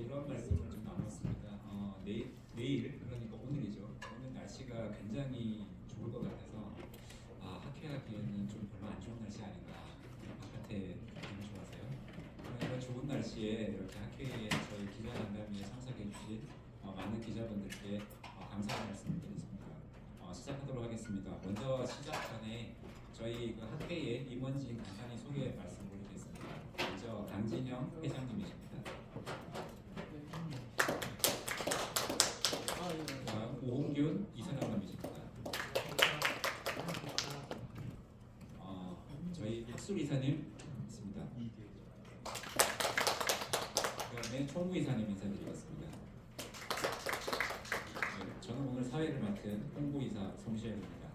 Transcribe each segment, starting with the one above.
이런 말씀을 좀 나눴습니다. 내일 그러니까 오늘이죠. 오늘 날씨가 굉장히 좋을 것 같아서 학회하기에는 좀 별로 안 좋은 날씨 아닌가. 바깥에 너무 좋아서요. 이런 좋은 날씨에 이렇게 학회에 저희 기자간담회에 참석해 주신 많은 기자분들께 감사의 말씀을 드리겠습니다. 시작하도록 하겠습니다. 먼저 시작 전에 저희 그 학회의 임원진 간단히 소개 말씀드리겠습니다. 먼저 강진영 회장님이십니다. 오홍균 이사장님이십니다. 저희 학술 이사님 있습니다. 그다음에 총무 이사님 인사드리겠습니다. 저는 오늘 사회를 맡은 홍보이사 송시현입니다.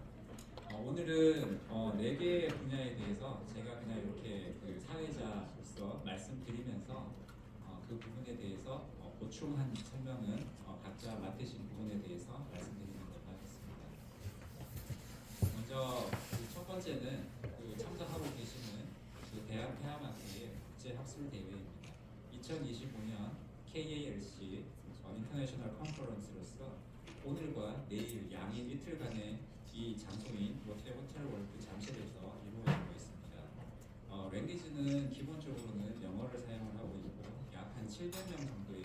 오늘은 4개의 분야에 대해서 제가 그냥 이렇게 그 사회자로서 말씀드리면서 그 부분에 대해서 보충한 설명은 각자 맡으신 부분에 대해서 말씀드리도록 하겠습니다. 먼저 첫 번째는 참석하고 계시는 대한폐암학회의 국제학술대회입니다. 2025년 KALC 인터내셔널 컨퍼런스로서 오늘과 내일 양일 이틀간의 이 장소인 롯데호텔월드 잠실에서 이루어지고 있습니다. 랭귀지는 기본적으로는 영어를 사용을 하고 있고 약 한 700명 정도의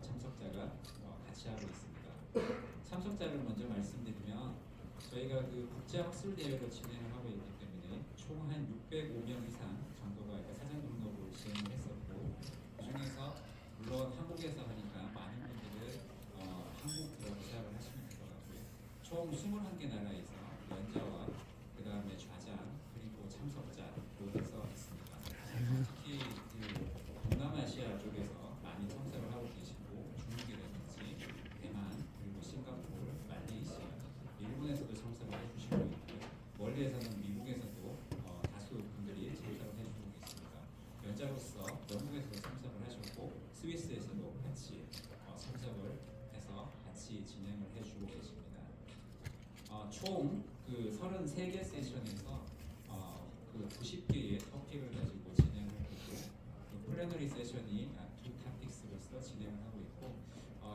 참석자가 같이 하고 있습니다. 참석자를 먼저 말씀드리면 저희가 그 국제학술대회로 진행을 하고 있기 때문에 총 한 605명 이상 정도가 사전 등록을 진행을 했었고 그 중에서 물론 한국에서 하니까 많은 분들은 한국 들어서 시작을 하시면 될 것 같고요. 총 21개 나라에서 연자와 그 다음에 좌장 그리고 참석자로 해서 있습니다. 특히 동남아시아 쪽에서 많이 참석을 하고 계시고 중국이라든지 대만 그리고 싱가포르, 말레이시아, 일본에서도 참석을 해주시고 있고요. 멀리에서는 미국에서도 다수 분들이 참석을 해주고 계십니다. 연자로서 영국에서도 참석을 하셨고 스위스에서도 같이 참석을 해서 같이 진행을 해주고 계십니다. 총 그 33개 세션에서 그 90개의 토픽을 가지고 진행을 했고 플래너리 세션이 2토픽스로서 진행을 하고 있고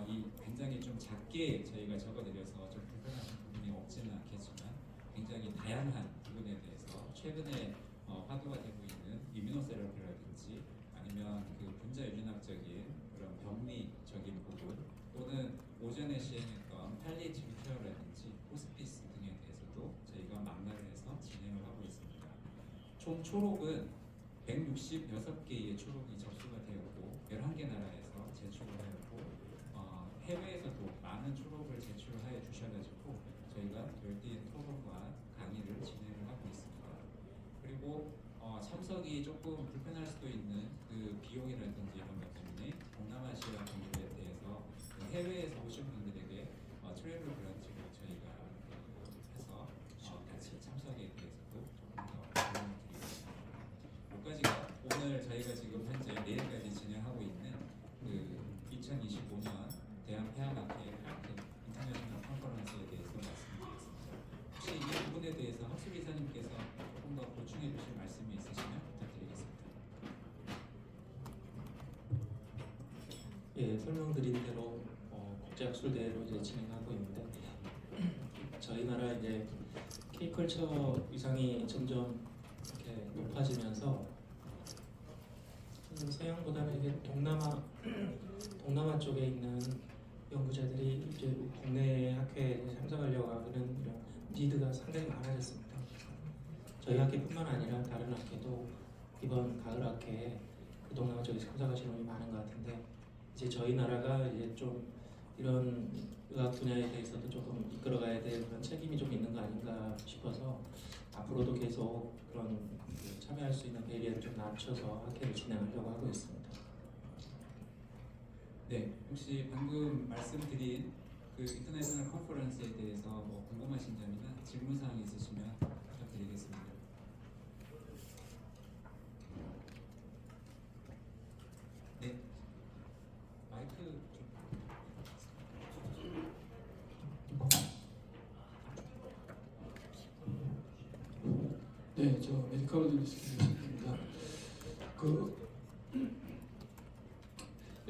이 굉장히 좀 작게 저희가 적어드려서 좀 불편하신 부분이 없지는 않겠지만 굉장히 다양한 부분에 대해서 최근에 화두가 되고 있는 이뮤노세라피라든지 아니면 그 분자 유전학적인 그런 병리적인 부분 또는 오전에 시행했던 팔리에이티브 케어라든지 호스피스 등에 대해서도 저희가 망라를 해서 진행을 하고 있습니다. 총 초록은 166개의 초록이 접수가 되었고 11개 나라에서 제출을 하였고 해외에서도 많은 초록을 제출하여 주셔가지고 저희가 별도의 토론과 강의를 진행을 하고 있습니다. 그리고 참석이 조금 불편할 수도 있는 그 비용이라든지 이런 것 때문에 동남아시아 분들에 대해서 해외에서 오신 분들에게 트래블 그란트를 저희가 해서 같이 참석에 대해서도 조금 더 도움을 드리겠습니다. 여기까지가 오늘 저희가 지금 현재 내일까지 진행하고 있는 그 2025년 대한폐암학회 인터내셔널 컨퍼런스에 대해서 말씀드리겠습니다. 혹시 이 부분에 대해서 학술이사님께서 조금 더 보충해 주실 말씀이 있으시면 부탁드리겠습니다. 예, 설명드린 대로 국제학술대회로 이제 진행하고 있는데 저희 나라 이제 K컬처 위상이 점점 이렇게 높아지면서 서양보다는 이게 동남아 쪽에 있는 연구자들이 이제 국내 학회에 참석하려고 하는 이런 니드가 상당히 많아졌습니다. 저희 학회뿐만 아니라 다른 학회도 이번 가을 학회에 그 동남아 쪽에 참석하시는 분이 많은 것 같은데 이제 저희 나라가 이제 좀 이런 의학 분야에 대해서도 조금 이끌어가야 될 그런 책임이 좀 있는 거 아닌가 싶어서 앞으로도 계속 그런 참여할 수 있는 베리어를 좀 낮춰서 학회를 진행하려고 하고 있습니다. 네, 혹시 방금 말씀드린 그 인터내셔널 컨퍼런스에 대해서 뭐 궁금하신 점이나 질문 사항이 있으시면 부탁드리겠습니다. 네, 마이크 좀. 네, 저 메디컬 리스크입니다.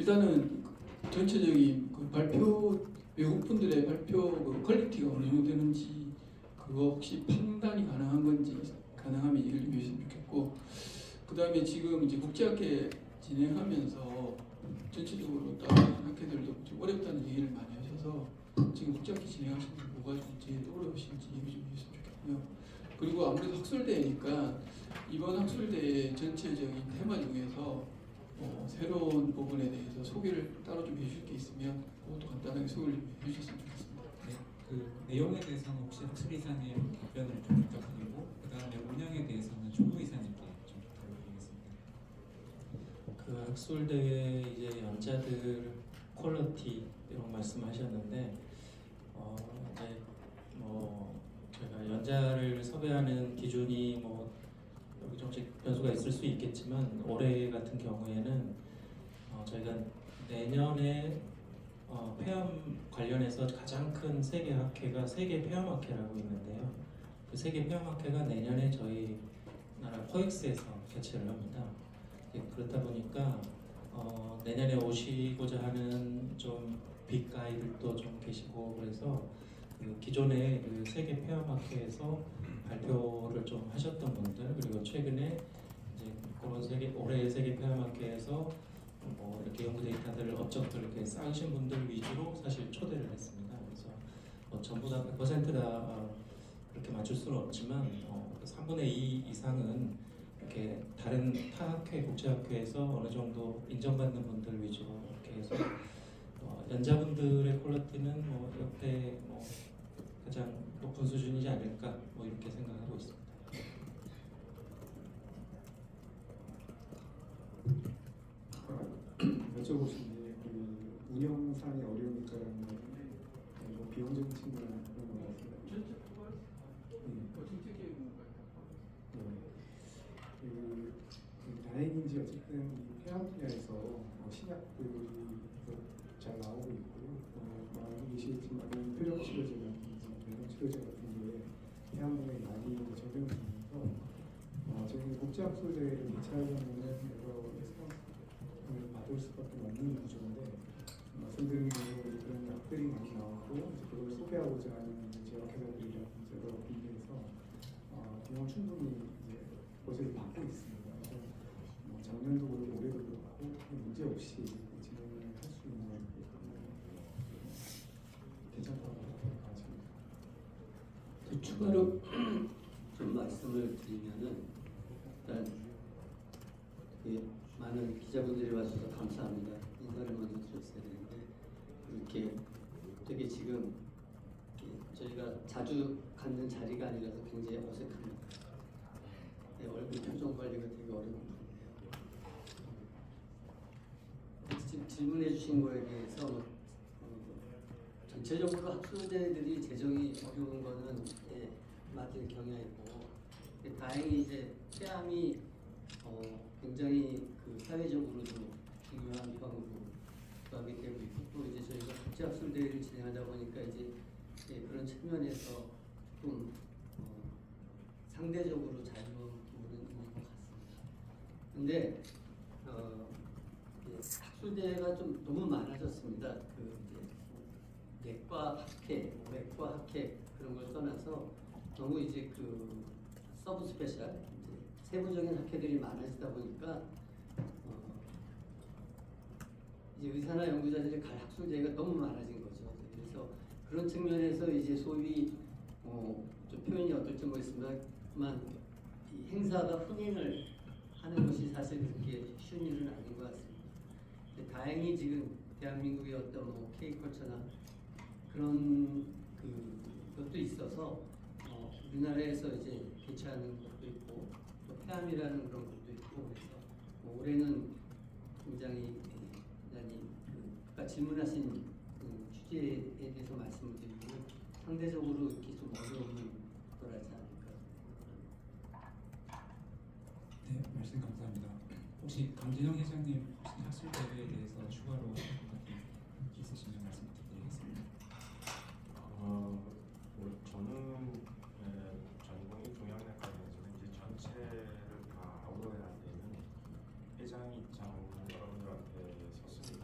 일단은 전체적인 그 발표 외국 분들의 발표 그 퀄리티가 어느 정도 되는지 그거 혹시 판단이 가능한 건지 가능하면 얘기를 좀 해주시면 좋겠고 그 다음에 지금 이제 국제학회 진행하면서 전체적으로 다른 학회들도 좀 어렵다는 얘기를 많이 하셔서 지금 국제학회 진행하시는 게 뭐가 좀 제일 어려우신지 얘기 좀 해주시면 좋겠고요. 그리고 아무래도 학술대회니까 이번 학술대회 전체적인 테마 중에서 새로운 부분에 대해서 소개를 따로 좀 해주실 게 있으면 그것도 간단하게 소개를 좀 해주셨으면 좋겠습니다. 네, 그 내용에 대해서는 혹시 학술 이사님 답변을 좀 부탁드리고 그 다음에 운영에 대해서는 조부 이사님께 좀 부탁드리겠습니다. 그 학술 대회 이제 연자들 퀄리티 이런 말씀하셨는데 이제 뭐 제가 연자를 섭외하는 기준이 뭐 여기 조금씩 변수가 있을 수 있겠지만 올해 같은 경우에는 저희가 내년에 폐암 관련해서 가장 큰 세계 학회가 세계 폐암학회라고 있는데요. 그 세계 폐암학회가 내년에 저희 나라 코엑스에서 개최를 합니다. 그렇다 보니까 내년에 오시고자 하는 좀 빅가이들도 좀 계시고 그래서 그 기존에 그 세계 폐암학회에서 발표를 좀 하셨던 분들 그리고 최근에 이제 그런 올해 세계 폐암학회에서 뭐 이렇게 연구 데이터들을 업적들을 이렇게 쌓으신 분들 위주로 사실 초대를 했습니다. 그래서 전부 다 100%다 그렇게 맞출 수는 없지만 3분의 2 이상은 이렇게 다른 타 학회, 국제학회에서 어느 정도 인정받는 분들 위주로 이렇게 해서 연자분들의 퀄리티는 뭐 역대 뭐 가장 높은 수준이지 않을까 뭐 이렇게 생각하고 있습니다. 여쭤보신 게 그 운영상의 어려우니까라는 건데 뭐 비용적인 측면이나 그런 거 같습니다. 다행인지 어쨌든 이 폐암 분야에서 신약들이 잘 나오고 있고요. 알고 계시겠지만 표적 치료제라든지 면역 치료제 같은 게 폐암 분야에 많이 적용이 되면서 저희 국제학술대회를 개최하려면은 여러 예산을 받을 수밖에 없는 구조인데 말씀드린 대로 그런 약들이 많이 나오고 이제 그걸 소개하고자 하는 제약회사들이라든지 여러 분야에서 비용 충분히 이제 보조를 받고 있습니다. 그래서 작년도 그렇고 올해도 그렇고 문제 없이 진행을 할 수 있는 괜찮다고 생각하십니다. 추가로 좀 말씀을 드리면은 일단 많은 기자분들이 와주셔서 감사합니다. 인사를 먼저 드렸어야 되는데 이렇게 되게 지금 저희가 자주 갖는 자리가 아니라서 굉장히 어색합니다. 얼굴 표정 관리가 되게 어려운 부분이에요. 질문해 주신 거에 대해서 전체적으로 학술대들이 재정이 어려운 거는 맞을 경향이고 다행히 이제 폐암이 굉장히 그 사회적으로도 중요한 비방으로 부각이 되고 있고 또 이제 저희가 국제학술대회를 진행하다 보니까 이제 그런 측면에서 좀 상대적으로 자유로운 부분은 있는 것 같습니다. 근데 학술대회가 좀 너무 많아졌습니다. 그 이제 내과 학회, 외과 학회 그런 걸 떠나서 너무 이제 그 서브 스페셜 세부적인 학회들이 많아지다 보니까 이제 의사나 연구자들이 갈 학술대회가 너무 많아진 거죠. 그래서 그런 측면에서 이제 소위 좀 표현이 어떨지 모르겠습니다만 이 행사가 흥행을 하는 것이 사실 그렇게 쉬운 일은 아닌 것 같습니다. 다행히 지금 대한민국의 어떤 뭐 K컬처나 그런 것도 있어서 우리나라에서 이제 개최하는 것도 있고 또 폐암이라는 그런 것도 있고 그래서 올해는 굉장히 대단히 아까 질문하신 취지에 대해서 말씀을 드리고 상대적으로 이렇게 좀 어려움이 덜하지 않을까. 네, 말씀 감사합니다. 혹시 강진영 회장님 혹시 학술 대회에 대해서 추가로 있으시면 말씀 부탁드리겠습니다. 저는 전공이 종양내과이지만 이제 전체를 다 아우러야 되는 회장이 참 여러분들 앞에 섰습니다.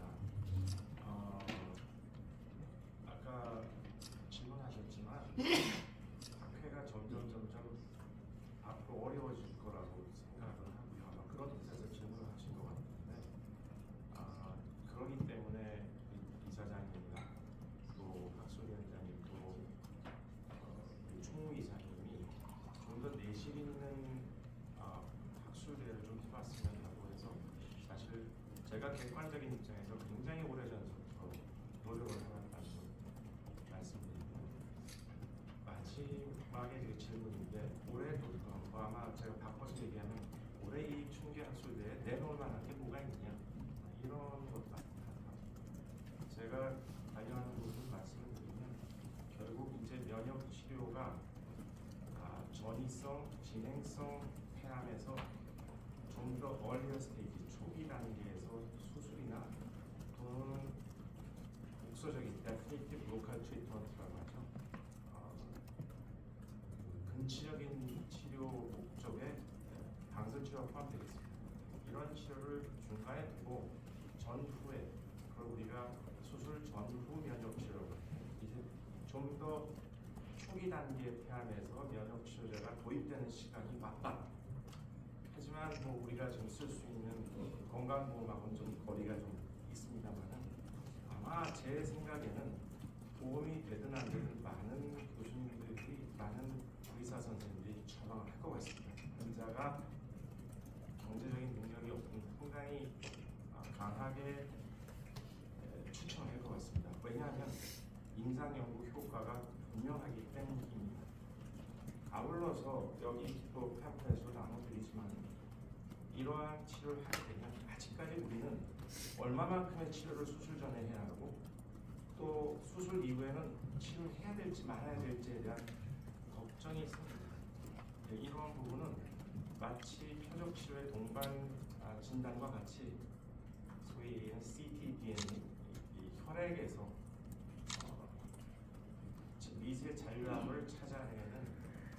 학회가 점점 앞으로 어려워질 거라고 생각을 하고요. 아마 그런 뜻에서 질문을 하신 것 같은데, 그러기 때문에 이사장님이나 또 학술위원장님 또 총무이사님이 좀 더 내실 있는 학술대회를 좀 해봤으면 하고 해서, 사실 제가 객관적인 입장에서 굉장히 오래전부터 노력을 해왔다는 걸 말씀드립니다. 마지막에 그 질문인데, 올해도 아마 제가 바꿔서 얘기하면 올해 이 총계학술대회에 내놓을 만한 게 뭐가 있느냐, 이런 것 같아요. 제가 관련하는 부분을 말씀을 드리면, 결국 이제 면역 치료가 전이성, 진행성 폐암에서 좀 더 얼리어 스테이지, 초기 단계에서 수술이나 또는 국소적인 definitive local treatment라고 하죠. 근치적인 치료 목적의 방사선 치료가 포함되겠습니다. 이런 치료를 중간에 두고 전후에, 그걸 우리가 수술 전후 면역 치료, 이제 좀 더 초기 단계 폐암에서 면역 치료제가 도입되는 시간이 맞다. 하지만 뭐 우리가 지금 쓸 수 있는 건강보험하고는 좀 거리가 좀 있습니다만은, 아마 제 생각에는 도움이 되든 안 되든 많은 교수님들이, 많은 의사 선생님들이 처방을 할 것 같습니다. 환자가 경제적인 능력이 없는 상당히 강하게 추천을 할 것 같습니다. 왜냐하면 임상 연구 효과가 분명하기 때문입니다. 아울러서 여기 또 팸플렛으로 나눠드리지만, 이러한 치료를 하게 되면 아직까지 우리는 얼마만큼의 치료를 수술 전에 해야 하고, 또 수술 이후에는 치료를 해야 될지 말아야 될지에 대한 걱정이 있습니다. 이러한 부분은 마치 표적 치료의 동반 진단과 같이 소위 ctDNA, 이 혈액에서 미세 잔류암을 찾아내는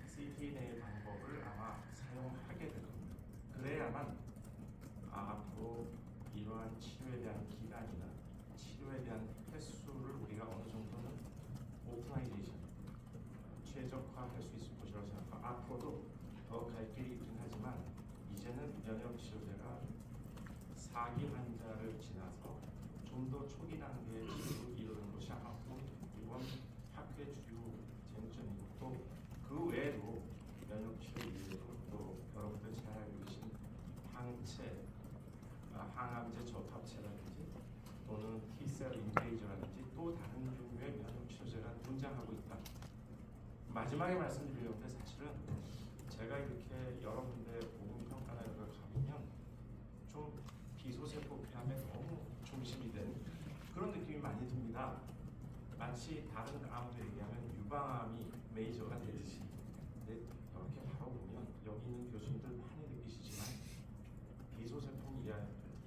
ctDNA 방법을 아마 사용하게 될 겁니다. 그래야만 앞으로 이러한 치료에 대한 기간이나 치료에 대한 횟수를 우리가 어느 정도는 오프라이제이션, 최적화할 수 있을 것이라고 생각하고, 앞으로도 더 갈 길이 있긴 하지만, 이제는 면역 치료제가 4기 환자를 지나서 좀 더 초기 단계의 치료를 이루는 것이 아마 이번 학회 주요 쟁점이고, 또 그 외에도 면역 치료 이외에도 또 여러분들 잘 알고 계신 항체, 항암제 접합체라든지 또는 T셀 인게이저라든지 또 다른 종류의 면역 치료제가 등장하고 있다. 마지막에 말씀드리려는데, 사실은 제가 이렇게 여러 군데 보건평가나 이런 걸 가보면 좀 비소세포 폐암에 너무 중심이 된 그런 느낌이 많이 듭니다. 마치 다른 암도 얘기하면 유방암이 메이저가 되듯이. 근데 이렇게 바라보면 여기 있는 교수님들 많이 느끼시지만, 비소세포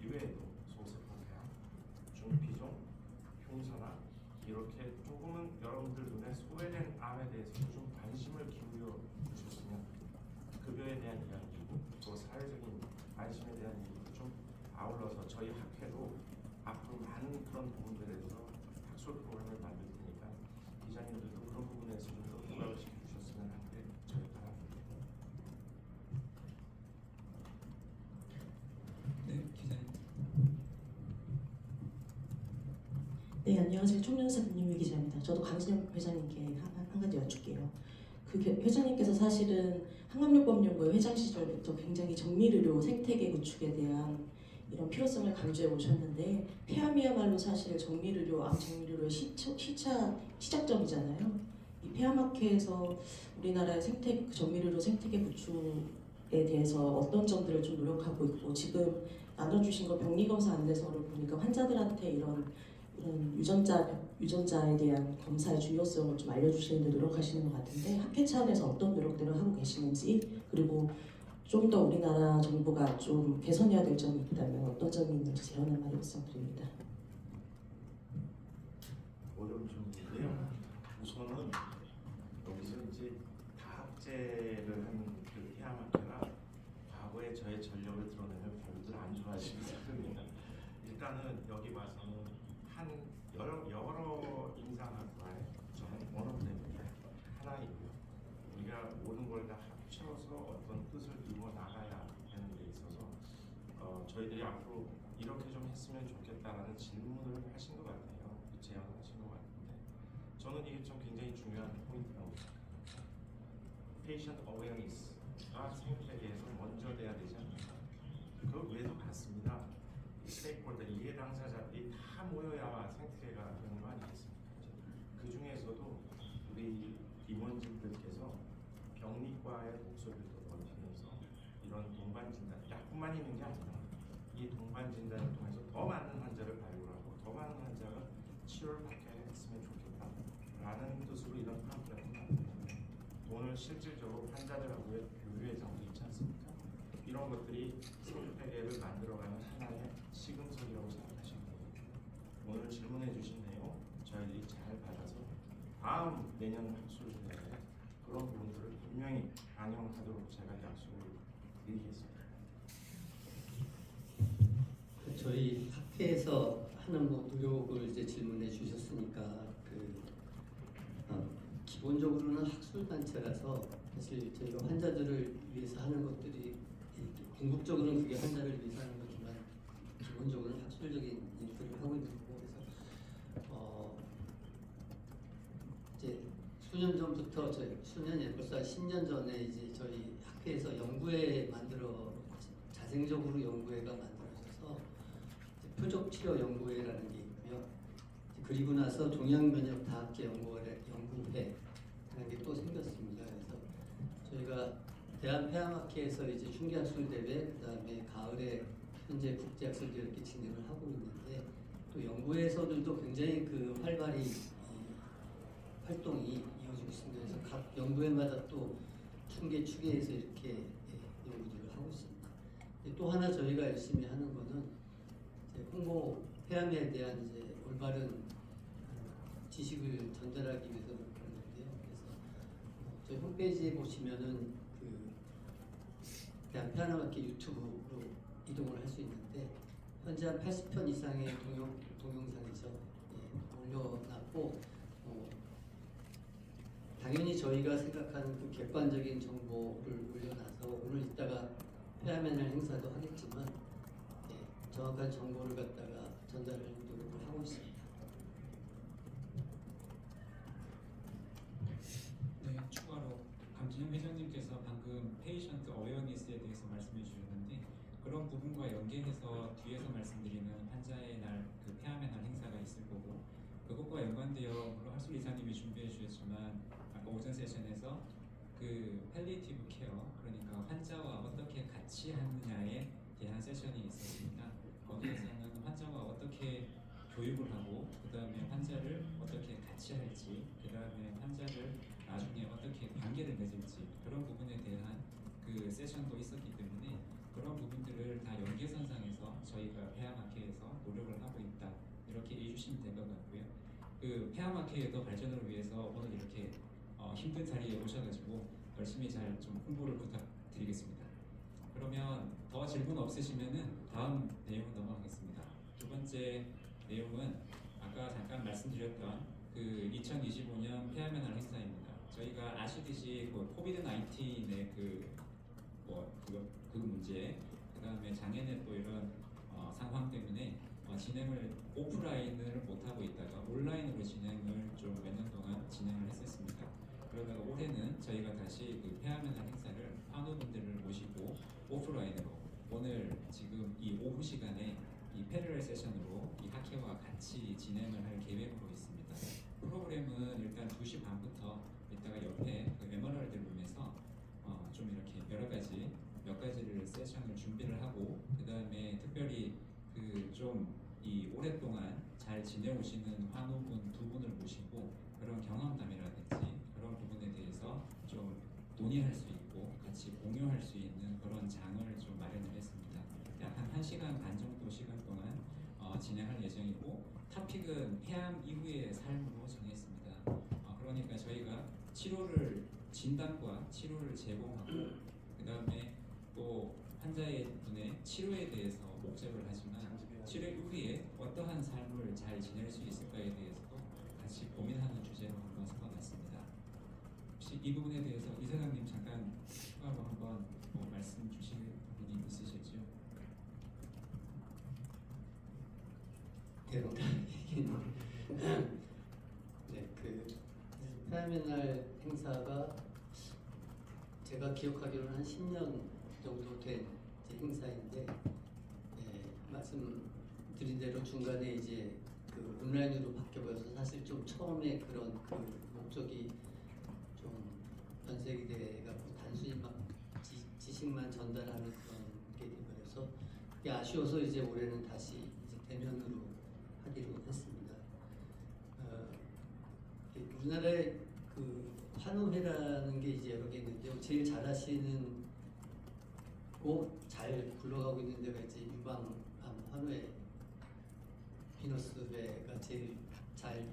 이외에도 소세포 폐암, 중피종, 흉터나 이렇게 조금은 여러분들 눈에 소외된 암에 대해서도 좀 관심을 기울여 주셨으면, 급여에 대한 이야기고 또 사회적인 관심에 대한 이야기도 좀 아울러서 저희 학회도 앞으로 많은 그런 부분들에 대해서 학술 프로그램을 만들 테니까, 기자님들도 그런 부분에서 좀 더 부각을 시켜주셨으면 하는 게 저희 바람입니다. 네, 기자님. 네, 안녕하세요. 총연사 김유미 기자입니다. 저도 강진영 회장님께 한 가지 여쭐게요. 회장님께서 사실은 항암요법연구회 회장 시절부터 굉장히 정밀의료 생태계 구축에 대한 이런 필요성을 강조해 오셨는데, 폐암이야말로 사실 정밀의료, 암 정밀의료의 시작점이잖아요. 이 폐암학회에서 우리나라의 정밀의료 생태계 구축에 대해서 어떤 점들을 좀 노력하고 있고, 지금 나눠주신 거 병리검사 안내서를 보니까 환자들한테 이런 유전자에 대한 검사의 중요성을 좀 알려주시는 데 노력하시는 것 같은데, 학회 차원에서 어떤 노력들을 하고 계시는지, 그리고 좀 더 우리나라 정부가 좀 개선해야 될 점이 있다면 어떤 점이 있는지 제안 한마디 말씀드립니다. 어려운 질문인데요. 우선은 여기서 이제 다학제를 한 그 폐암학회가 과거에 저의 전력을 드러내면 별들 안 좋아하시기 때문입니다. 일단은 여기 와서는 여러 임상학과에 저는 원업 때문에 하나 저희들이 앞으로 이렇게 좀 했으면 좋겠다라는 질문을 하신 것 같아요. 제안을 하신 것 같은데 저는 이게 좀 굉장히 중요한 포인트라고 생각합니다. Patient awareness가 생태계에서 먼저 돼야 되지 않을까. 그 외에도 같습니다. 스테이크홀더 이해 당사자들이 다 모여야 생태계가 되는 거 아니겠습니까? 그 중에서도 우리 임원진들께서 병리과의 목소리를 넓히면서 이런 동반 진단, 약뿐만 있는 게 아니라 이 동반 진단을 통해서 더 많은 환자를 발굴하고 더 많은 환자가 치료를 받게 했으면 좋겠다라는 뜻으로 이런 프로그램을 만듭니다. 오늘 실질적으로 환자들하고의 교류의 장도 있지 않습니까? 이런 것들이 생태계를 만들어가는 하나의 시금석이라고 생각하시면 됩니다. 오늘 질문해 주신 내용 저희들이 잘 받아서 다음 내년 학술진에 그런 부분들을 분명히 반영하도록 제가 약속을 드리겠습니다. 저희 학회에서 하는 뭐 노력을 이제 질문해 주셨으니까 기본적으로는 학술 단체라서 사실 저희가 환자들을 위해서 하는 것들이 궁극적으로는 그게 환자를 위해서 하는 거지만 기본적으로는 학술적인 일들을 하고 있는 거고 그래서 이제 수년 전부터 벌써 10년 전에 이제 저희 학회에서 연구회 자생적으로 연구회가 만들어져서 표적 치료 연구회라는 게 있고요. 그리고 나서 종양면역다학계 연구회라는 게 또 생겼습니다. 그래서 저희가 대한폐암학회에서 이제 흉기학술대회, 그다음에 가을에 현재 국제학술대회 이렇게 진행을 하고 있는데 또 연구회에서들도 굉장히 활발히 활동이 이어지고 있습니다. 그래서 각 연구회마다 또 추계해서 이렇게 연구들을 하고 있습니다. 또 하나 저희가 열심히 하는 거는 이제 홍보 폐암에 대한 이제 올바른 지식을 전달하기 위해서 그러는데요. 그래서 저희 홈페이지에 보시면은 대한폐암학회 유튜브로 이동을 할 수 있는데 현재 한 80편 이상의 동영상이죠. 올려놨고 당연히 저희가 생각하는 그 객관적인 정보를 올려놔서 오늘 이따가 폐암의 날 행사도 하겠지만 정확한 정보를 갖다가 전달하는 노력을 하고 있습니다. 네, 추가로 강진영 회장님께서 방금 페이션트 어웨어니스에 대해서 말씀해 주셨는데 그런 부분과 연계해서 뒤에서 말씀드리는 환자의 날, 그 폐암의 날 행사가 있을 거고 그것과 연관되어 물론 학술 이사님이 준비해 주셨지만 아까 오전 세션에서 그 팰리티브 케어 그러니까 환자와 어떻게 같이 하느냐에 대한 세션이 있었습니다. 거기에서는 환자와 어떻게 교육을 하고 그 다음에 환자를 어떻게 같이 할지 그 다음에 환자를 나중에 어떻게 관계를 맺을지 그런 부분에 대한 그 세션도 있었기 때문에 그런 부분들을 다 연계선상에서 저희가 폐암학회에서 노력을 하고 있다 이렇게 이해주시면 될 것 같고요. 그 폐암학회의 더 발전을 위해서 오늘 이렇게 힘든 자리에 오셔가지고 열심히 잘 좀 홍보를 부탁드리겠습니다. 그러면 더 질문 없으시면은 다음 내용 넘어가겠습니다. 두 번째 내용은 아까 잠깐 말씀드렸던 그 2025년 폐암의 날 행사입니다. 저희가 아시듯이 그 코비드 19의 그 문제, 그 다음에 작년에 또 이런 상황 때문에 진행을 오프라인을 못 하고 있다가 온라인으로 진행을 좀 몇 년 동안 진행을 했었습니다. 그러다가 올해는 저희가 다시 그 폐암의 날 행사를 환우분들을 모시고 오프라인으로 오늘 지금 이 오후 시간에 이 패러럴 세션으로 이 학회와 같이 진행을 할 계획으로 있습니다. 프로그램은 일단 2시 반부터 이따가 옆에 그 에머랄드 룸에서 좀 이렇게 몇 가지를 세션을 준비를 하고 그 다음에 특별히 그 좀 이 오랫동안 잘 지내오시는 환우분 두 분을 모시고 그런 경험담이라든지 그런 부분에 대해서 좀 논의할 수 있고 같이 공유할 수 있는 그런 장을 좀 마련을 했습니다. 약 한 1시간 반 정도 시간 동안 진행할 예정이고 토픽은 폐암 이후의 삶으로 정했습니다. 그러니까 저희가 진단과 치료를 제공하고 그 다음에 또 환자의 분의 치료에 대해서 목적을 하지만 치료 이후에 어떠한 삶을 잘 지낼 수 있을까에 대해서도 같이 고민하는 주제로 한번 삼아봤습니다. 혹시 이 부분에 대해서 이사장님 잠깐 추가로 한번 말씀 주실 부분이 있으실지요? 대롱다 얘기는 네, 그 폐암의 날 행사가 제가 기억하기로는 한 10년 정도 된 이제 행사인데 말씀드린 대로 중간에 이제 그 온라인으로 바뀌어버려서 사실 좀 처음에 그런 그 목적이 좀 변색이 돼갖고 단순히 막 지식만 전달하는 그런 게 돼버려서 그게 아쉬워서 이제 올해는 다시 이제 대면으로 하기로 했습니다. 우리나라에 그 환호회라는 게 이제 여러 개 있는데요. 제일 잘하시는 잘 굴러가고 있는 데가 이제 유방암 환호회 비너스회가 제일 잘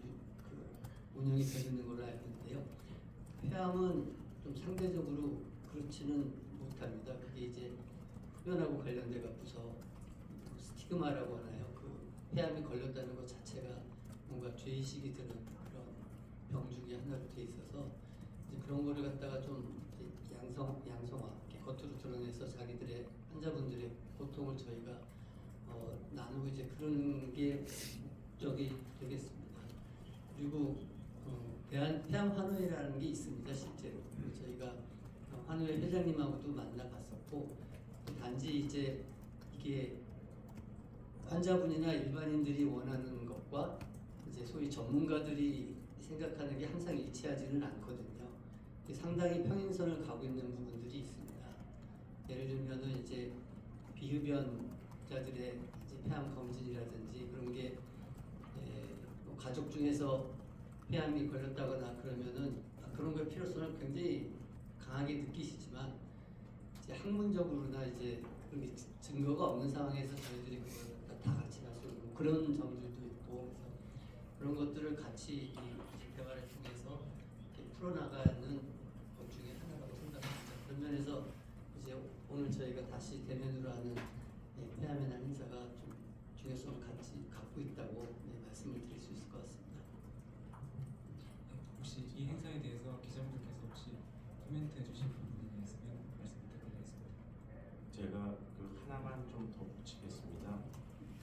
운영이 되는 걸로 알고 있는데요. 폐암은 좀 상대적으로 그렇지는 못합니다. 그게 이제 흡연하고 관련돼 갖고서 스티그마라고 하나요? 그 폐암이 걸렸다는 것 자체가 뭔가 죄의식이 드는 그런 병 중에 하나로 돼 있어서 이제 그런 거를 갖다가 좀 양성화 이렇게 겉으로 드러내서 자기들의 환자분들의 고통을 저희가 나누고 이제 그런 게 목적이 되겠습니다. 그리고 폐암 환호회라는 게 있습니다. 실제로 저희가 환호회 회장님하고도 만나봤었고 단지 이제 이게 환자분이나 일반인들이 원하는 것과 이제 소위 전문가들이 생각하는 게 항상 일치하지는 않거든요. 상당히 평행선을 가고 있는 부분들이 있습니다. 예를 들면은 이제 비흡연자들의 이제 폐암 검진이라든지 그런 게 뭐 가족 중에서 폐암이 걸렸다거나 그러면은 그런 걸 필요성을 굉장히 강하게 느끼시지만 이제 학문적으로나 이제 그런 게 증거가 없는 상황에서 저희들이 그걸 다 같이 할 수 있는 그런 점들도 있고 그래서 그런 것들을 같이 이 대화를 통해서 이렇게 풀어나가는 것 중에 하나라고 생각합니다. 그런 면에서 이제 오늘 저희가 다시 대면으로 하는 폐암의 날 행사가 좀 중요성을 같이 갖고 있다고 말씀을 드릴 수 있을 것 같습니다. 혹시 이 행사에 대해서 기자분들께서 혹시 코멘트 해주실 부분이 있으면 말씀 부탁드리겠습니다. 제가 그 하나만 좀 덧붙이겠습니다.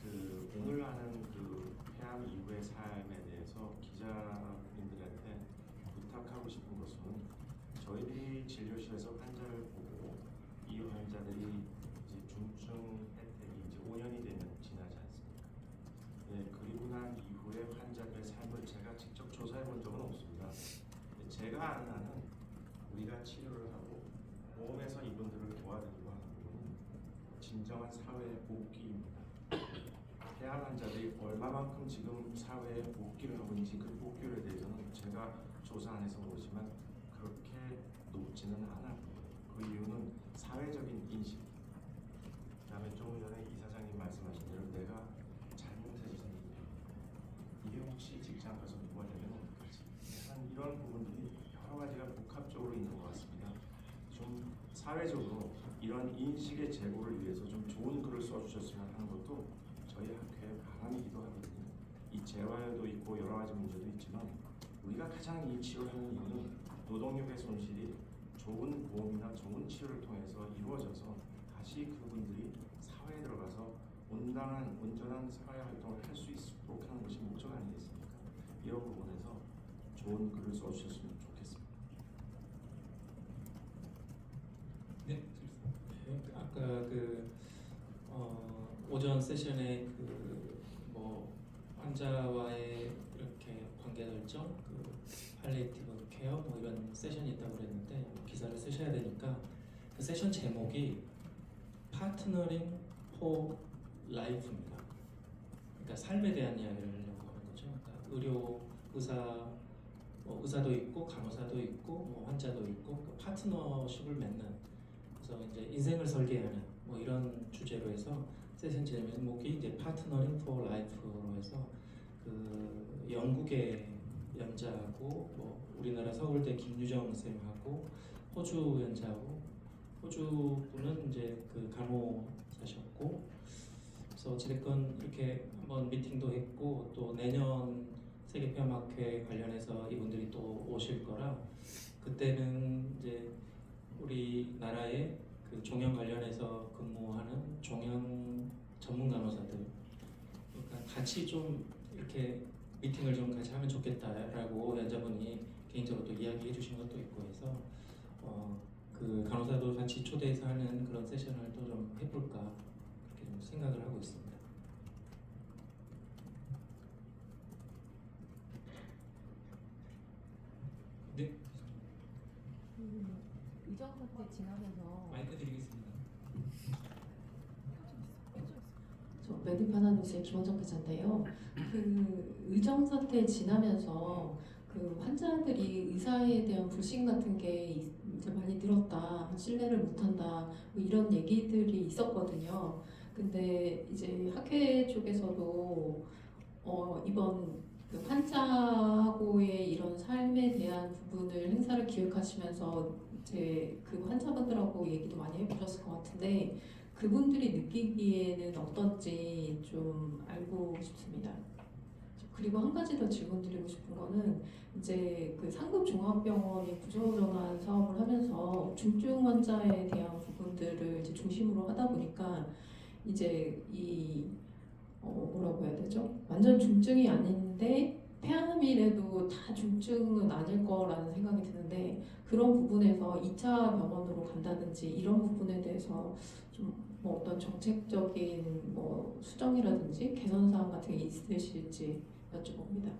그 오늘 하는 그 폐암 이후의 삶에 대해서 기자님들한테 부탁하고 싶은 것은 저희들이 진료실에서 환자를 보고 이 환자들이 이제 중증 혜택이 이제 5년이 지나지 않습니까? 네, 그리고 난 이후에 환자들의 삶을 제가 직접 조사해 본 적은 없습니다. 제가 아는 한은 우리가 치료를 하고 보험에서 이분들을 도와드리고 하는 부분은 진정한 사회의 복귀입니다. 폐암 환자들이 얼마만큼 지금 사회에 복귀를 하고 있는지 그 복귀에 대해서는 제가 조사 안 해서 모르지만 그렇게 높지는 않아 보여요. 그 이유는 사회적인 인식. 그다음에 조금 전에 이사장님 말씀하신 대로 내가 잘못해서 생긴 이게 혹시 직장 가서 누가 되면 어떡하지? 약간 이런 부분들이 여러 가지가 복합적으로 있는 것 같습니다. 좀 사회적으로 이런 인식의 제고를 위해서 좀 좋은 글을 써주셨으면 하는 것도 저희 학회의 바람이기도 하거든요. 이 재활도 있고 여러 가지 문제도 있지만 우리가 가장 이 치료하는 이유는 노동력의 손실이 좋은 보험이나 좋은 치료를 통해서 이루어져서 다시 그분들이 사회에 들어가서 온전한 사회 활동을 할 수 있도록 하는 것이 목적 아니겠습니까? 이런 부분에서 좋은 글을 써주셨으면 좋겠습니다. 네, 아까 그 오전 세션에 그 뭐 환자와의 이렇게 관계 설정, 그 팔리에이티브 케어 뭐 이런 세션이 있다고 그랬는데 기사를 쓰셔야 되니까 그 세션 제목이 파트너링 포 라이프입니다. 그러니까 삶에 대한 이야기를 하려고 하는 거죠. 그러니까 의사도 있고 간호사도 있고 뭐 환자도 있고 그 파트너십을 맺는 그래서 이제 인생을 설계하는 뭐 이런 주제로 해서 세션 제목이 이제 파트너링 포 라이프로 해서 그 영국의 연자하고 뭐 우리나라 서울대 김유정 쌤하고 호주 연자하고 호주 분은 이제 그 간호사셨고 그래서 어찌됐건 이렇게 한번 미팅도 했고 또 내년 세계폐암학회 관련해서 이분들이 또 오실 거라 그때는 이제 우리나라의 그 종양 관련해서 근무하는 종양 전문 간호사들 그러니까 같이 좀 이렇게 미팅을 좀 같이 하면 좋겠다라고 환자분이 개인적으로 또 이야기해 주신 것도 있고 해서 그 간호사도 같이 초대해서 하는 그런 세션을 또 좀 해볼까 그렇게 좀 생각을 하고 있습니다. 네, 의정 사태 지나면서 마이크 드리겠습니다. 저 메디파나뉴스의 김원정 기자인데요. 그 의정 사태 지나면서 그 환자들이 의사에 대한 불신 같은 게 이제 많이 늘었다, 신뢰를 못한다, 뭐 이런 얘기들이 있었거든요. 근데 이제 학회 쪽에서도 이번 그 환자하고의 이런 삶에 대한 부분을 행사를 기획하시면서 이제 그 환자분들하고 얘기도 많이 해보셨을 것 같은데 그분들이 느끼기에는 어떤지 좀 알고 싶습니다. 그리고 한 가지 더 질문 드리고 싶은 거는 이제 그 상급종합병원이 구조전환 사업을 하면서 중증 환자에 대한 부분들을 이제 중심으로 하다 보니까 이제 이 뭐라고 해야 되죠? 완전 중증이 아닌데 폐암이라도 다 중증은 아닐 거라는 생각이 드는데 그런 부분에서 2차 병원으로 간다든지 이런 부분에 대해서 좀 뭐 어떤 정책적인 뭐 수정이라든지 개선 사항 같은 게 있으실지 여쭤봅니다.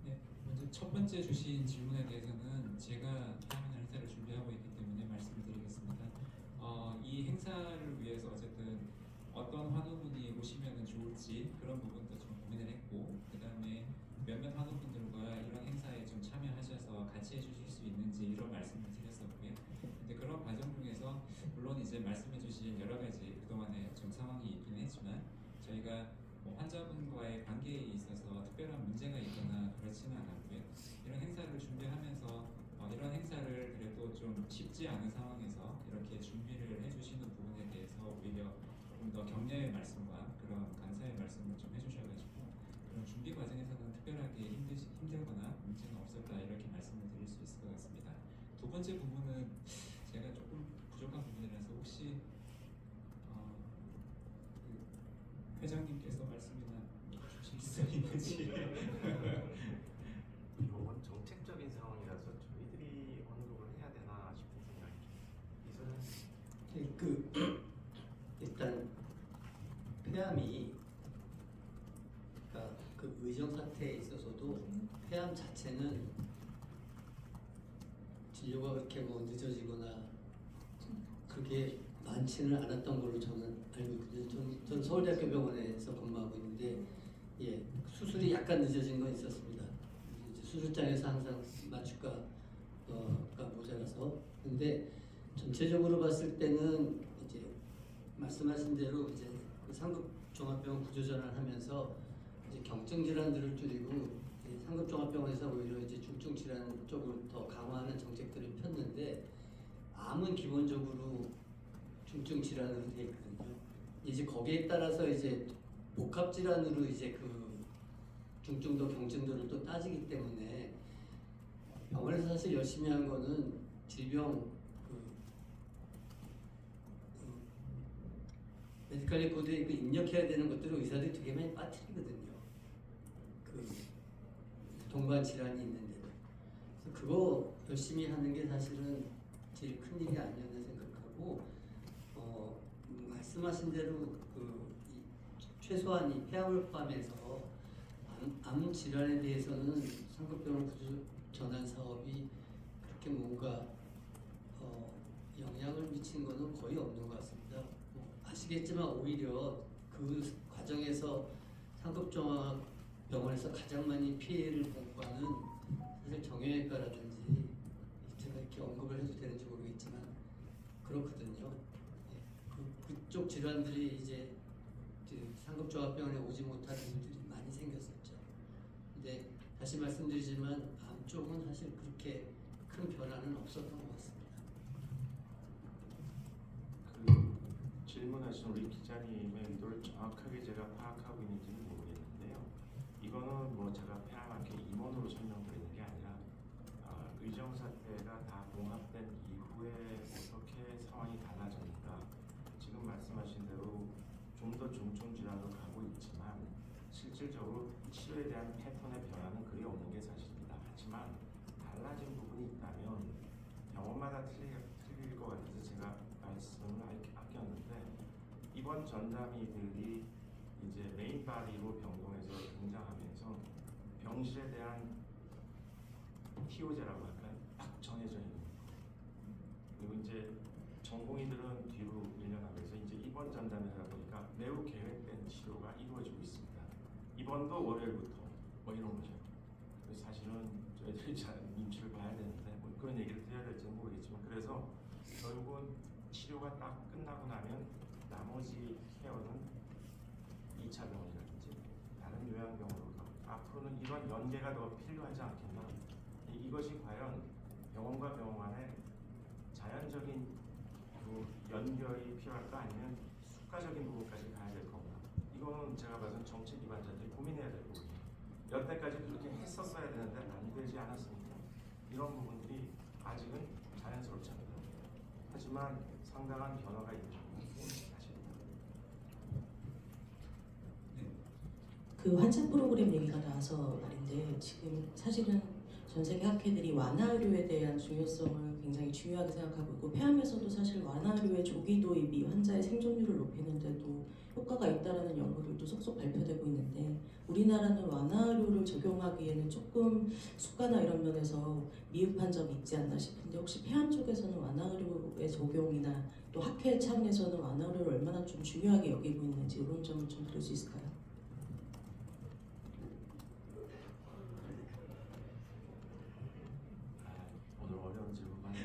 네, 먼저 첫 번째 주신 질문에 대해서는 제가 다음 행사를 준비하고 있기 때문에 말씀을 드리겠습니다. 이 행사를 위해서 어쨌든 어떤 환우분이 오시면 좋을지 그런 부분도 좀 고민을 했고 그 다음에 몇몇 환우분들과 이런 행사에 좀 참여하셔서 같이 해주실 수 있는지 이런 말씀을 드렸었고요. 근데 그런 과정 중에서 물론 이제 말씀해주신 여러 가지 그동안에 좀 상황이 있긴 했지만 저희가 뭐 환자분과의 관계에 있어서 특별한 문제가 있거나 그렇지는 않았고요. 이런 행사를 준비하면서 이런 행사를 그래도 좀 쉽지 않은 상황에서 이렇게 준비를 해주시는 부분에 대해서 오히려 조금 더 격려의 말씀과 그런 감사의 말씀을 좀 해주셔가지고 그런 준비 과정에서는 특별하게 힘들거나 문제는 없었다 이렇게 말씀을 드릴 수 있을 것 같습니다. 두 번째 부분은 제가 조금 부족한 부분이라서 혹시 그 회장님께서 말씀이나 주실 수 있는지. 이건 정책적인 상황이라서 저희들이 언급을 해야 되나 싶은 생각이 좀 있어요. 그 일단 폐암이 그러니까 그 의정 사태에 있어서도 폐암 자체는 진료가 그렇게 뭐 늦어지거나 그게 많지는 않았던 걸로 저는 알고 있거든요. 저는 서울대학교 병원에서 근무하고 있는데 수술이 약간 늦어진 건 있었습니다. 이제 수술장에서 항상 마취과가 모자라서 근데 전체적으로 봤을 때는 이제 말씀하신 대로 이제 그 상급 종합병원 구조전환하면서 이제 경증 질환들을 줄이고 이제 상급 종합병원에서 오히려 이제 중증 질환 쪽을 더 강화하는 정책들을 폈는데 암은 기본적으로 중증 질환으로 되어 있거든요. 이제 거기에 따라서 이제 복합 질환으로 이제 그 중증도 경증도를 또 따지기 때문에 병원에서 사실 열심히 한 거는 질병 메디컬 레코드에 입력해야 되는 것들을 의사들이 되게 많이 빠뜨리거든요. 그 동반 질환이 있는데도. 그래서 그거 열심히 하는 게 사실은 제일 큰 일이 아니었나 생각하고 말씀하신 대로 최소한 이 폐암을 포함해서 암 질환에 대해서는 상급병원 구조 전환 사업이 그렇게 뭔가 영향을 미친 것은 거의 없는 것 같습니다. 아시겠지만 오히려 그 과정에서 상급종합병원에서 가장 많이 피해를 본 과는 사실 정형외과라든지 제가 이렇게 언급을 해도 되는지 모르겠지만 그렇거든요. 그쪽 질환들이 이제 상급종합병원에 오지 못하는 일들이 많이 생겼었죠. 근데 다시 말씀드리지만 암 쪽은 사실 그렇게 큰 변화는 없었던 것 같습니다. 그 질문하신 우리 기자님의 의도를 정확하게 제가 파악하고 있는지는 모르겠는데요. 이거는 뭐 제가 폐암학회 임원으로 설명드리는 게 아니라 의정 사태가 다 봉합된 이후에 어떻게 상황이 달라졌는가. 지금 말씀하신 대로 좀 더 중증 질환으로 가고 있지만 실질적으로 치료에 대한 패턴의 변화는 그리 없는 게 사실입니다. 하지만 달라진 부분이 있다면 병원마다 틀릴 것 같아서 제가 말씀을 아꼈는데, 이번 전담의들이 이제 메인 바디로 병동에서 등장하면서 병실에 대한 TO제라고 할까요? 딱 정해져 있는 거. 그리고 이제 전공의들은 뒤로 밀려나면서 이제 입원 전담을 하다 보니까 매우 계획된 치료가 이루어지고 있습니다. 입원도 월요일부터 뭐 이런 거죠. 사실은 저희들이 잘 눈치를 봐야 되는데 뭐 그런 얘기를 드려야 될지는 모르겠지만, 그래서 결국은 치료가 딱 끝나고 나면 나머지 케어는 2차 병원이라든지 다른 요양병원으로 가고, 앞으로는 이런 연계가 더 필요하지 않겠나. 이것이 과연 병원과 병원 간의 자연적인 그 연결이 필요할까, 아니면 수가적인 부분까지 가야 될 건가. 이거는 제가 봐서는 정책 기관자들이 고민해야 될 부분이에요. 여태까지 그렇게 했었어야 되는데 안 되지 않았습니까? 이런 부분들이 아직은 자연스럽지 않다. 하지만 상당한 변화가 있는 것은 사실입니다. 그 환자 프로그램 얘기가 나와서 말인데, 지금 사실은 전 세계 학회들이 완화 의료에 대한 중요성을 굉장히 중요하게 생각하고 있고, 폐암에서도 사실 완화 의료의 조기 도입이 환자의 생존율을 높이는 데도 효과가 있다라는 연구들도 속속 발표되고 있는데, 우리나라는 완화 의료를 적용하기에는 조금 수가나 이런 면에서 미흡한 점이 있지 않나 싶은데, 혹시 폐암 쪽에서는 완화 의료의 적용이나 또 학회 차원에서는 완화 의료를 얼마나 좀 중요하게 여기고 있는지 이런 점을 좀 들을 수 있을까요? 오늘 어려운 질문 많이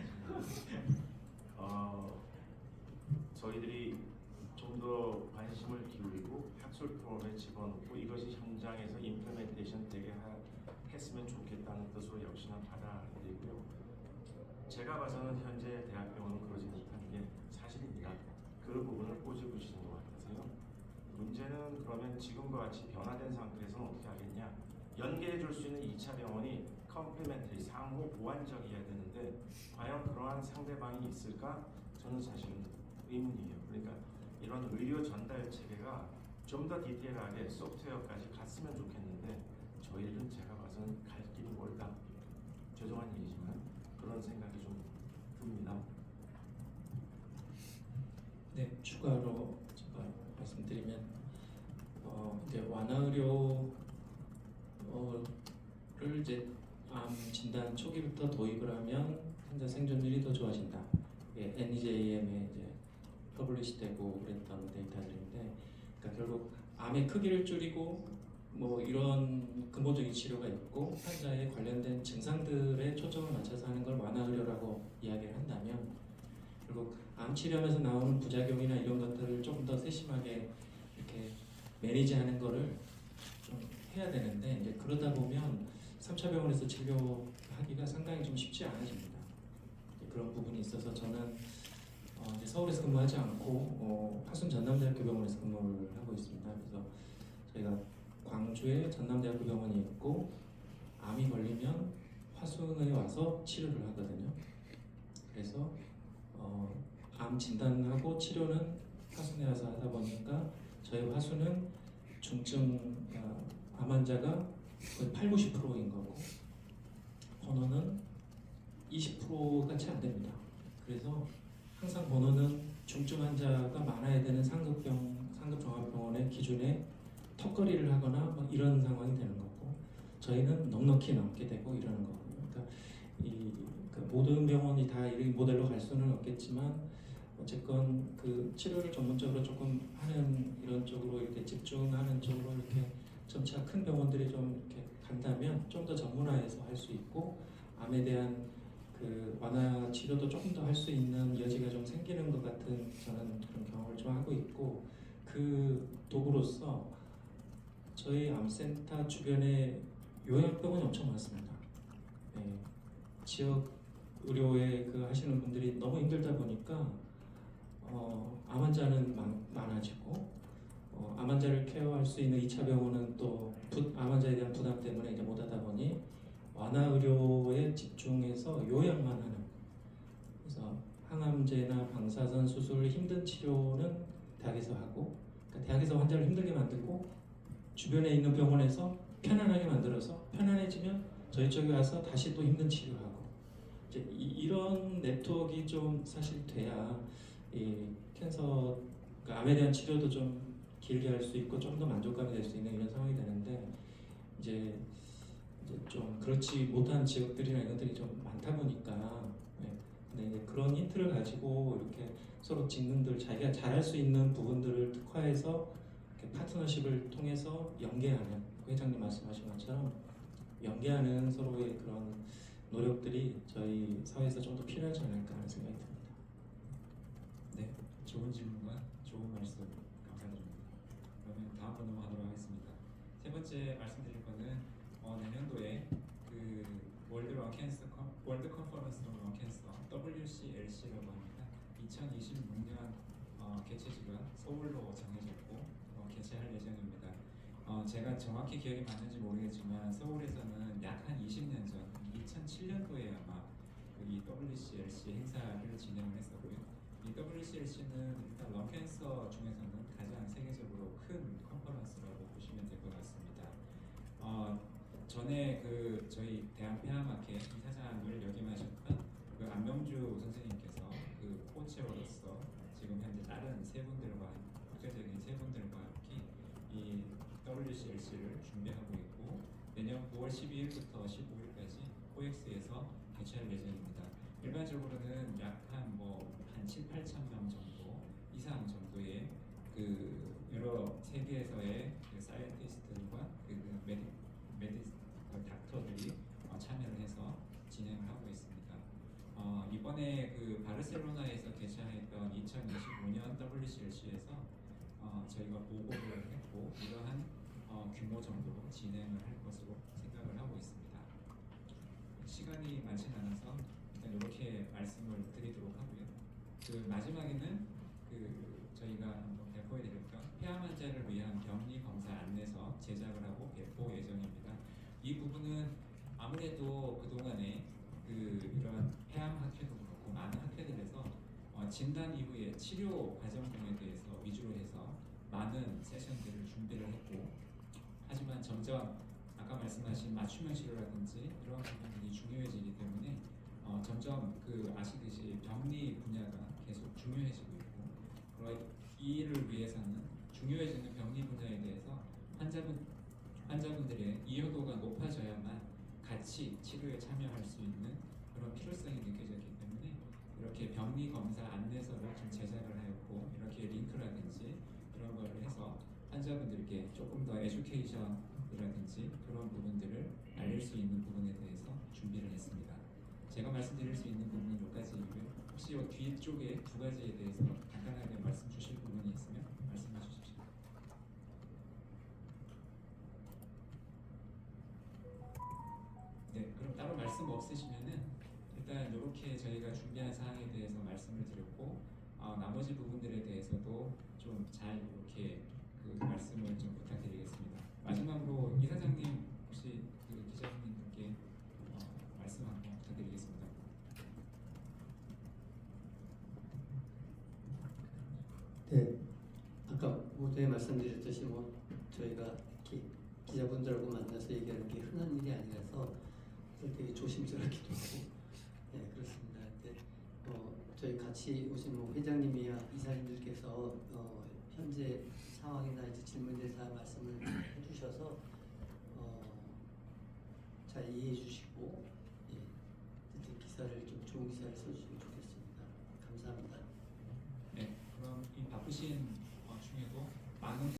저희들이 좀 더 관심을 기울이고 학술 프로그램에 집어넣고 이것이 현장에서 임플리멘테이션 되게 했으면 좋겠다는 뜻으로 역시나 받아들이고요. 제가 봐서는 현재 대학병원은 그러지 못하는 게 사실입니다. 그 부분을 꼬집으시는 것 같아서요. 문제는 그러면 지금과 같이 변화된 상태에서는 어떻게 하겠냐. 연계해 줄 수 있는 2차 병원이 컴플리멘터리, 상호 보완적이어야 되는데 과연 그러한 상대방이 있을까? 저는 사실은 의문이에요. 그러니까 이런 의료 전달 체계가 좀 더 디테일하게 소프트웨어까지 갔으면 좋겠는데, 저희들은 제가 봐서는 갈 길이 멀다. 죄송한 얘기지만 그런 생각이 좀 듭니다. 네, 추가로 제가 말씀드리면 이제 완화 의료를 이제 암 진단 초기부터 도입을 하면 환자 생존율이 더 좋아진다. 이게 NEJM에 이제 퍼블리시되고 그랬던 데이터들인데, 그러니까 결국 암의 크기를 줄이고 뭐 이런 근본적인 치료가 있고 환자의 관련된 증상들에 초점을 맞춰서 하는 걸 완화 의료라고 이야기를 한다면, 결국 암 치료하면서 나오는 부작용이나 이런 것들을 조금 더 세심하게 이렇게 매니지하는 거를 좀 해야 되는데, 이제 그러다 보면 3차 병원에서 진료하기가 상당히 좀 쉽지 않아집니다. 그런 부분이 있어서 저는 이제 서울에서 근무하지 않고 화순 전남대학교 병원에서 근무를 하고 있습니다. 그래서 저희가 광주에 전남대학교 병원이 있고, 암이 걸리면 화순에 와서 치료를 하거든요. 그래서 암 진단하고 치료는 화순에 와서 하다 보니까 저희 화순은 중증 암 환자가 거의 80-90%인 거고, 번호는 20%가 채 안 됩니다. 그래서 항상 번호는 중증 환자가 많아야 되는 상급 종합병원의 기준에 턱걸이를 하거나 뭐 이런 상황이 되는 거고, 저희는 넉넉히 넘게 되고 이러는 거거든요. 그러니까 그 모든 병원이 다 이 모델로 갈 수는 없겠지만, 어쨌건 그 치료를 전문적으로 조금 하는 이런 쪽으로 이렇게 집중하는 쪽으로 이렇게 점차 큰 병원들이 좀 이렇게 간다면 좀 더 전문화해서 할 수 있고, 암에 대한 그 완화 치료도 조금 더 할 수 있는 여지가 좀 생기는 것 같은 저는 그런 경험을 좀 하고 있고, 그 도구로서 저희 암센터 주변에 요양병원이 엄청 많습니다. 네, 지역 의료에 그 하시는 분들이 너무 힘들다 보니까 암 환자는 많아지고, 암 환자를 케어할 수 있는 2차 병원은 또 암 환자에 대한 부담 때문에 이제 못하다 보니 완화 의료에 집중해서 요양만 하는, 그래서 항암제나 방사선 수술 힘든 치료는 대학에서 하고 그러니까 대학에서 환자를 힘들게 만들고 주변에 있는 병원에서 편안하게 만들어서 편안해지면 저희 쪽에 와서 다시 또 힘든 치료하고 이제 이런 네트워크가 좀 사실 돼야 이 캔서 그러니까 암에 대한 치료도 좀 길게 할 수 있고 좀 더 만족감이 될 수 있는 이런 상황이 되는데 이제 좀 그렇지 못한 지역들이나 이런 것들이 좀 많다 보니까 근데 이제 그런 힌트를 가지고 이렇게 서로 직능들 자기가 잘할 수 있는 부분들을 특화해서 이렇게 파트너십을 통해서 연계하는 회장님 말씀하신 것처럼 연계하는 서로의 그런 노력들이 저희 사회에서 좀 더 필요하지 않을까 하는 생각이 듭니다. 네, 좋은 질문과 좋은 말씀 감사드립니다. 그러면 다음으로 넘어가도록 하겠습니다. 세 번째 말씀드릴 거는 내년도에 그 월드 컨퍼런스 런 캔서 WCLC라고 합니다. 2026년 개최지가 서울로 정해졌고 개최할 예정입니다. 제가 정확히 기억이 맞는지 모르겠지만 서울에서는 약 한 20년 전 2007년도에 아마 이 WCLC 행사를 진행을 했었고요. 이 WCLC는 일단 런캔서 중에서는 가장 세계적으로 큰 컨퍼런스라고 보시면 될 것 같습니다. 전에 그 저희 대한폐암학회 이사장을 역임하셨던 그 안명주 선생님께서 그 코체어로서 지금 현재 다른 세 분들과 국제적인 세 분들과 함께 이 WCLC를 준비하고 있고 내년 9월 12일부터 15일까지 코엑스에서 개최할 예정입니다. 일반적으로는 약 한 7, 8천 명 정도 이상 정도의 그 여러 세계에서의 그 사이언티스트들과 닥터들이 참여를 해서 진행을 하고 있습니다. 이번에 그 바르셀로나에서 개최했던 2025년 WCLC에서 저희가 보고를 했고 이러한 규모 정도로 진행을 할 것으로 생각을 하고 있습니다. 시간이 많지는 않아서 일단 이렇게 말씀을 드리도록 하고요. 그 마지막에는 그 저희가 한번 배포해드렸던 폐암 환자를 위한 격리 검사 안내서 제작을 하고 배포 예정입니다. 이 부분은 아무래도 그동안에 그 이런 폐암 학회도 그렇고 많은 학회들에서 진단 이후의 치료 과정 등에 대해서 위주로 해서 많은 세션들을 준비를 했고 하지만 점점 아까 말씀하신 맞춤형 치료라든지 이러한 부분이 중요해지기 때문에 점점 그 아시듯이 병리 분야가 계속 중요해지고 있고 이를 위해서는 중요해지는 병리 분야에 대해서 환자분들의 이해도가 높아져야만 같이 치료에 참여할 수 있는 그런 필요성이 느껴졌기 때문에 이렇게 병리 검사 안내서를 좀 제작을 하였고 이렇게 링크라든지 이런 걸 해서 환자분들께 조금 더 에듀케이션이라든지 그런 부분들을 알릴 수 있는 부분에 대해서 준비를 했습니다. 제가 말씀드릴 수 있는 부분은 여기까지이고요. 혹시 이 뒤쪽에 두 가지에 대해서 간단하게 말씀 주실 부분이 있으면 말씀해 주십시오. 네, 그럼 따로 말씀 없으시면은 일단 이렇게 저희가 준비한 사항에 대해서 말씀을 드렸고 나머지 부분들에 대해서도 좀 잘 이렇게 그 말씀을 좀 부탁드리겠습니다. 마지막으로 이사장님 혹시 그 기자님들께 말씀 한번 부탁드리겠습니다. 네, 아까 모두에 말씀드렸듯이 저희가 이렇게 기자분들하고 만나서 얘기하는 게 흔한 일이 아니라서 되게 조심스럽기도 하고 그렇습니다. 저희 같이 오신 회장님이야 이사님들께서 현재 상황이나 이제 질문에 대해서 말씀을 해주셔서 잘 이해해 주시고 기사를 좀 좋은 기사를 써주시면 좋겠습니다. 감사합니다. 네, 그럼 이 바쁘신